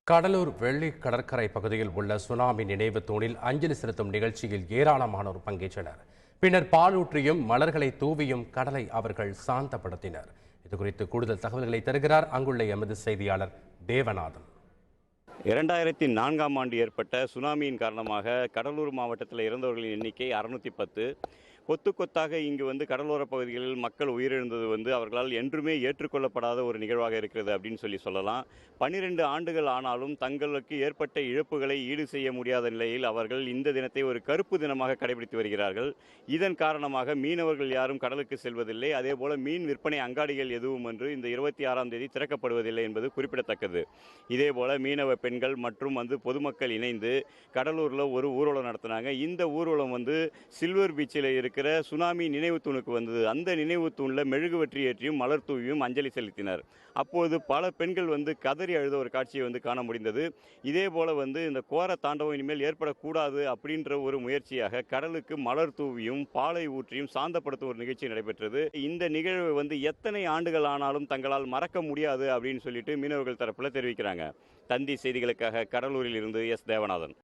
கடலூர் வெள்ளி கடற்கரை பகுதியில் உள்ள சுனாமி நினைவு தூணில் அஞ்சலி செலுத்தும் நிகழ்ச்சியில் ஏராளமானோர் பங்கேற்றனர். பின்னர் பாலூற்றியும் மலர்களை தூவியும் கடலை அவர்கள் சாந்தப்படுத்தினர். இதுகுறித்து கூடுதல் தகவல்களை தருகிறார் அங்குள்ள எமது செய்தியாளர் தேவநாதன். 2004ஆம் ஆண்டு ஏற்பட்ட சுனாமியின் காரணமாக கடலூர் மாவட்டத்தில் இறந்தவர்களின் எண்ணிக்கை 610. கொத்து கொத்தாக இங்கு கடலோர பகுதிகளில் மக்கள் உயிரிழந்தது அவர்களால் என்றுமே ஏற்றுக்கொள்ளப்படாத ஒரு நிகழ்வாக இருக்கிறது அப்படின்னு சொல்லலாம். 12 ஆண்டுகள் ஆனாலும் தங்களுக்கு ஏற்பட்ட இழப்புகளை ஈடு செய்ய முடியாத நிலையில் அவர்கள் இந்த தினத்தை ஒரு கருப்பு தினமாக கடைபிடித்து வருகிறார்கள். இதன் காரணமாக மீனவர்கள் யாரும் கடலுக்கு செல்வதில்லை. அதேபோல மீன் விற்பனை அங்காடிகள் எதுவும் என்று இந்த 26ஆம் தேதி திறக்கப்படுவதில்லை என்பது குறிப்பிடத்தக்கது. இதேபோல மீனவ பெண்கள் மற்றும் பொதுமக்கள் இணைந்து கடலூரில் ஒரு ஊர்வலம் நடத்தினாங்க. இந்த ஊர்வலம் சில்வர் பீச்சில் இருக்கிற சுனாமி நினைவு தூணுக்கு வந்தது. அந்த நினைவு தூணில் மெழுகுவற்றி ஏற்றியும் மலர் தூவியும் அஞ்சலி செலுத்தினர். அப்போது பல பெண்கள் கதறி அழுத ஒரு காட்சியை காண முடிந்தது. இதே போல இந்த கோர தாண்டவம் இனிமேல் ஏற்படக்கூடாது அப்படின்ற ஒரு முயற்சியாக கடலுக்கு மலர் தூவியும் பாலை ஊற்றியும் சாந்தப்படுத்தும் ஒரு நிகழ்ச்சி நடைபெற்றது. இந்த நிகழ்வு எத்தனை ஆண்டுகள் ஆனாலும் தங்களால் மறக்க முடியாது அப்படின்னு சொல்லிட்டு மீனவர்கள் தரப்புல தெரிவிக்கிறாங்க. தந்தி செய்திகளுக்காக கடலூரில் இருந்து எஸ் தேவநாதன்.